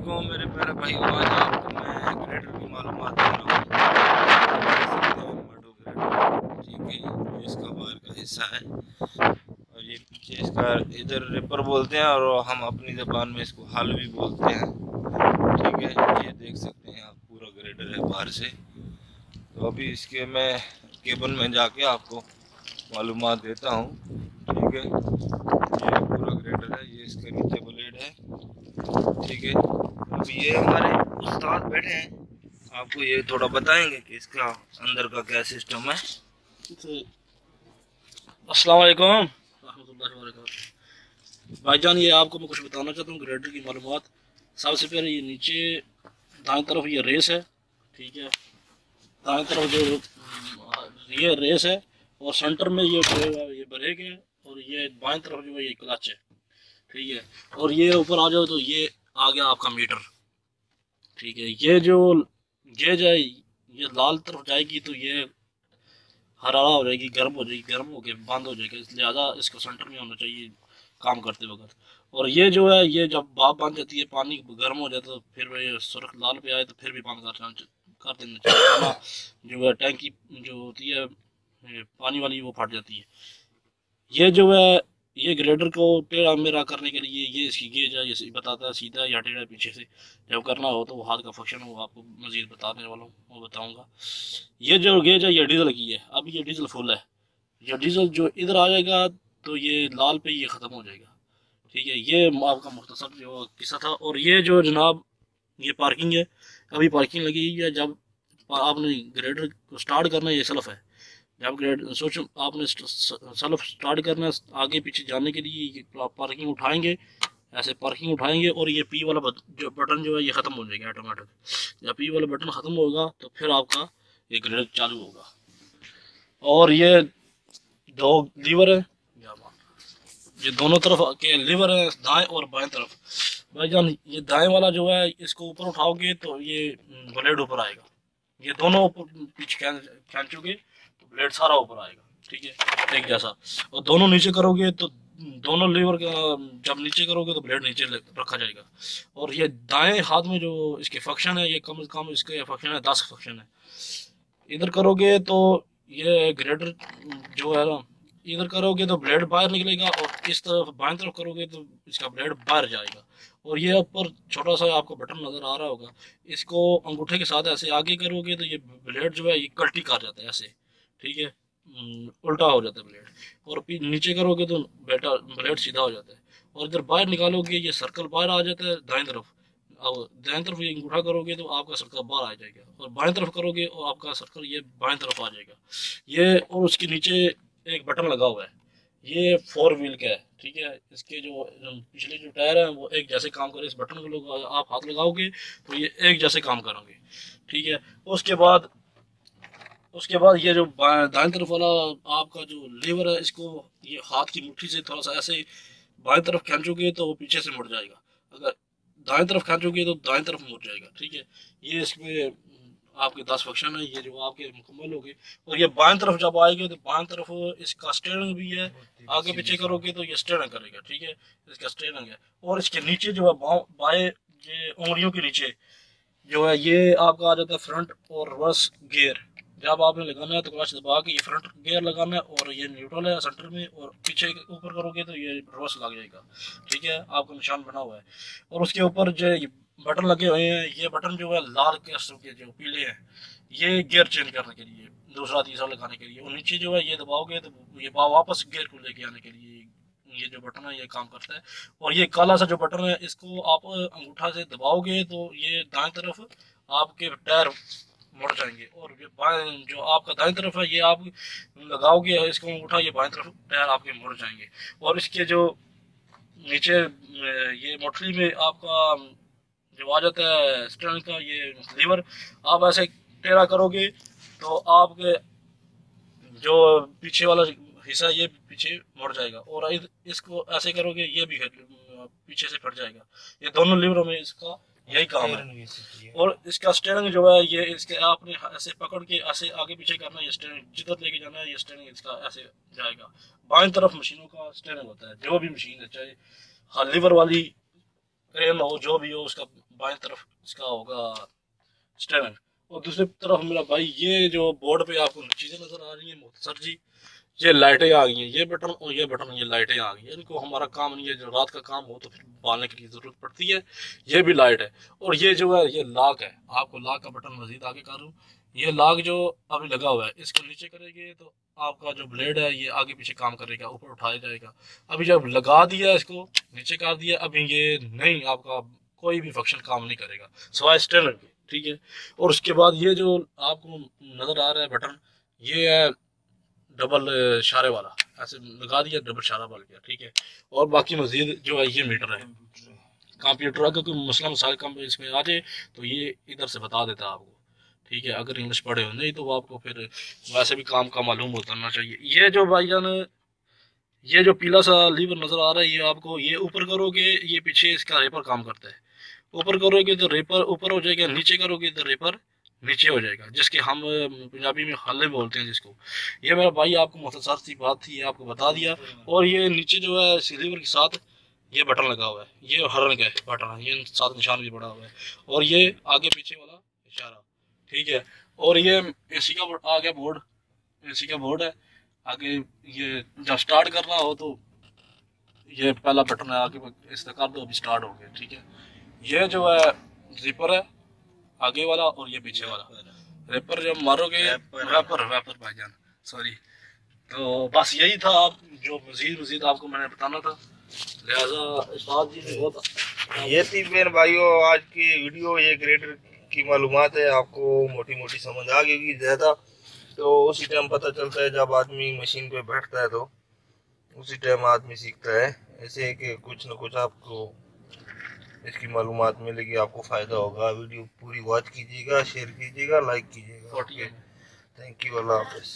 वालेकुम मेरे प्यारे भाई। आज आपको मैं ग्रेडर की मालूमात दे रहा हूँ। मडो ग्रेडर, ठीक है, ये इसका बाहर का हिस्सा है और ये पीछे इसका इधर रिपर बोलते हैं और हम अपनी ज़बान में इसको हल भी बोलते हैं। ठीक है, ये देख सकते हैं आप, पूरा ग्रेडर है बाहर से। तो अभी इसके मैं केबल में जाके आपको मालूमात देता हूँ। ठीक है, ये पूरा ग्रेडर है, ये इसके नीचे ब्लेड है। ठीक है, अभी ये हमारे उस्ताद बैठे हैं, आपको ये थोड़ा बताएंगे कि इसका अंदर का क्या सिस्टम है। अस्सलाम वालेकुम रहमतुल्लाहि व बरकातहू। भाईजान, ये आपको मैं कुछ बताना चाहता हूँ ग्रेडर की मालूमात। सबसे पहले ये नीचे दाएं तरफ ये रेस है, ठीक है, दाएं तरफ जो ये रेस है और सेंटर में ये ब्रेक है और ये बाएं तरफ जो है ये क्लच है, ठीक है। और ये ऊपर आ जाओ तो ये आ गया आपका मीटर, ठीक है। ये जो गेज है ये लाल तरफ जाएगी तो ये हरारा हो जाएगी, गर्म हो जाएगी, गर्म होकर बंद हो जाएगी, इसलिए ज़्यादा इसको सेंटर में होना चाहिए काम करते वक्त। और ये जो है ये जब भाप बन जाती है, पानी गर्म हो जाता है, तो फिर ये सुर्ख लाल पे आए तो फिर भी बंद कर देना चाहिए, वरना जो है टैंकी जो होती है पानी वाली वो फट जाती है। ये जो है ये ग्रेडर को टेढ़ा मेढ़ा करने के लिए ये इसकी गेज है, ये बताता है सीधा या टेढ़ा पीछे से जब करना हो तो वो हाथ का फंक्शन हो आपको मजीद बताने वाला हूँ, वो बताऊँगा। ये जो गेज है ये डीजल की है, अभी ये डीजल फुल है। ये डीजल जो इधर आ जाएगा तो ये लाल पे ये ख़त्म हो जाएगा, ठीक है। ये आपका मुख्तसर जो किस्सा था। और ये जो जनाब ये पार्किंग है, अभी पार्किंग लगी हुई है। जब आपने ग्रेडर को स्टार्ट करना है, ये सेल्फ है, जब ग्रेड सोचो आपने सेल्फ स्टार्ट करना है आगे पीछे जाने के लिए, पार्किंग उठाएंगे, ऐसे पार्किंग उठाएंगे और ये पी वाला जो बटन जो है ये ख़त्म हो जाएगा ऑटोमेटिक। जब पी वाला बटन ख़त्म होगा तो फिर आपका ये ग्रेडर चालू होगा। और ये दो लीवर है, ये दोनों तरफ के लीवर है, दाएं और बाएं तरफ। भाईजान, ये दाएं वाला जो है इसको ऊपर उठाओगे तो ये ब्लेड ऊपर आएगा, ये दोनों ऊपर पीछे खींचोगे तो ब्लेड सारा ऊपर आएगा, ठीक है, एक जैसा। और दोनों नीचे करोगे तो दोनों लीवर का जब नीचे करोगे तो ब्लेड नीचे रखा जाएगा। और ये दाएं हाथ में जो इसके फंक्शन है, ये कम से कम इसके फंक्शन है 10 फंक्शन है। इधर करोगे तो ये ग्रेडर जो है ना, इधर करोगे तो ब्लेड बाहर निकलेगा और इस तरफ बाएं तरफ करोगे तो इसका ब्लेड बाहर जाएगा। और ये ऊपर छोटा सा आपको बटन नज़र आ रहा होगा, इसको अंगूठे के साथ ऐसे आगे करोगे तो ये ब्लेड जो है ये कल्टी कर जाता है ऐसे, ठीक है, उल्टा हो जाता है ब्लेड। और नीचे करोगे तो ब्लेड सीधा हो जाता है। और इधर बाहर निकालोगे ये सर्कल बाहर आ जाता है दाएं तरफ। अब दाएं तरफ ये अंगूठा करोगे तो आपका सर्कल बाहर आ जाएगा, और बाएं तरफ करोगे और आपका सर्कल ये बाएं तरफ आ जाएगा। ये और उसके नीचे एक बटन लगा हुआ है, ये 4 व्हील का है, ठीक है। इसके जो पिछले जो टायर है वो एक जैसे काम करे, इस बटन को लोग आप हाथ लगाओगे तो ये एक जैसे काम करेंगे, ठीक है। उसके बाद ये जो दाएं तरफ वाला आपका जो लीवर है, इसको ये हाथ की मुट्ठी से थोड़ा सा ऐसे बाएं तरफ खींचोगे तो वो पीछे से मुड़ जाएगा, अगर दाएं तरफ खींचोगे तो दाएं तरफ मुड़ जाएगा, ठीक है। ये इसमें आपके 10 फंक्शन है, ये जो आपके मुकम्मल हो गए। और ये बाएं तरफ जब आएगा तो बाएं तरफ इसका स्टीयरिंग भी है, आगे पीछे करोगे तो ये स्टीयरिंग करेगा, ठीक है, इसका स्टीयरिंग है। और इसके नीचे जो है बाएं ये उंगलियों के नीचे जो है ये आपका आ जाता है फ्रंट और रिवर्स गियर। जब आपने लगाना है तो क्लच दबा के ये फ्रंट गियर लगाना है, और ये न्यूट्रल है सेंटर में, और पीछे ऊपर करोगे तो ये रिवर्स लग जाएगा, ठीक है, आपका निशान बना हुआ है। और उसके ऊपर जो बटन लगे हुए हैं, ये बटन जो है लाल के जो पीले हैं, ये गियर चेंज करने के लिए, दूसरा तीसरा लगाने के लिए। और नीचे जो है ये दबाओगे तो ये वापस गियर को लेके आने के लिए ये जो बटन है ये काम करता है। और ये काला सा जो बटन है इसको आप अंगूठा से दबाओगे तो ये दाएं तरफ आपके टायर मुड़ जाएंगे, और ये बाएं जो आपका दाएं तरफ है ये आप लगाओगे इसको अंगूठा, ये बाएं तरफ टायर आपके मुड़ जाएंगे। और इसके जो नीचे ये मोटरी में आपका जो आ जाता है स्टीयरिंग का ये लीवर, आप ऐसे टेढ़ा करोगे तो आपके जो पीछे वाला हिस्सा ये पीछे मुड़ जाएगा, और इसको ऐसे करोगे ये भी पीछे से फट जाएगा। ये दोनों लीवरों में इसका यही काम है। और इसका स्टीयरिंग जो है ये इसके आपने ऐसे पकड़ के ऐसे आगे पीछे करना है, ये स्टीयरिंग जिधर लेके जाना है ये स्टीयरिंग इसका ऐसे जाएगा। बाएं तरफ मशीनों का स्टीयरिंग होता है, जो भी मशीन है, चाहे लीवर वाली क्रेन हो जो भी हो, उसका बाएं तरफ इसका होगा स्टेरिंग। और दूसरी तरफ मेरा भाई ये जो बोर्ड पे आपको चीज़ें नज़र आ रही हैं मुख्तसर जी, ये लाइटें आ गई हैं, ये बटन और ये बटन, ये लाइटें आ गई हैं। इनको हमारा काम नहीं है, जो रात का काम हो तो फिर बालने की ज़रूरत पड़ती है। ये भी लाइट है। और ये जो है ये लॉक है, आपको लॉक का बटन मजीद आगे कर दूँ, ये लॉक जो अभी लगा हुआ है इसको नीचे करेंगे तो आपका जो ब्लेड है ये आगे पीछे काम करेगा, ऊपर उठाया जाएगा। अभी जब लगा दिया इसको नीचे कर दिया, अभी ये नहीं आपका कोई भी फंक्शन काम नहीं करेगा सिवाय स्टैंडर्ड के, ठीक है। और उसके बाद ये जो आपको नज़र आ रहा है बटन, ये है डबल इशारे वाला, ऐसे लगा दिया डबल इशारा बन गया, ठीक है। और बाकी मजीद जो है ये मीटर है कंप्यूटर, अगर कोई मसला मसाइल कम इसमें आ जाए तो ये इधर से बता देता है आपको, ठीक है। अगर इंग्लिश पढ़े हो नहीं तो वो आपको फिर वैसे भी काम का मालूम होना चाहिए। ये जो भाईजान ये जो पीला सा लीवर नज़र आ रहा है, ये आपको ये ऊपर करोगे ये पीछे इसका रेपर काम करता है। ऊपर करोगे तो रेपर ऊपर हो जाएगा, नीचे करोगे तो रेपर नीचे हो जाएगा, जिसके हम पंजाबी में हल्ले बोलते हैं जिसको। ये मेरा भाई आपको मुख्तसर सी बात थी, ये आपको बता दिया। और ये नीचे जो है सिल्वर के साथ ये बटन लगा हुआ है, ये हरन का बटन है, ये साथ निशान भी बड़ा हुआ है। और ये आगे पीछे वाला इशारा, ठीक है। और ये एसी का आ गया बोर्ड, एसी का बोर्ड है आगे। ये जब स्टार्ट करना हो तो ये पहला बटन है आगे इस कर दो, अभी स्टार्ट हो गया, ठीक है। ये जो है जिपर है आगे वाला और ये पीछे वाला रेपर, जब मारोगे वेपर वेपर भाईजान सॉरी। तो बस यही था, आप जो मजीद मजीद आपको मैंने बताना था, लिहाजा उस्ताद जी ने बहुत ये थी मेरे भाइयों आज की वीडियो। ये ग्रेडर की मालूमात है, आपको मोटी मोटी समझ आ गई ज़्यादा तो उसी टाइम पता चलता है जब आदमी मशीन पे बैठता है, तो उसी टाइम आदमी सीखता है। ऐसे है कि कुछ न कुछ आपको इसकी मालूमात मिलेगी, आपको फ़ायदा होगा। वीडियो पूरी वॉच कीजिएगा, शेयर कीजिएगा, लाइक कीजिएगा। थैंक यू, अल्लाह हाफ़िज़।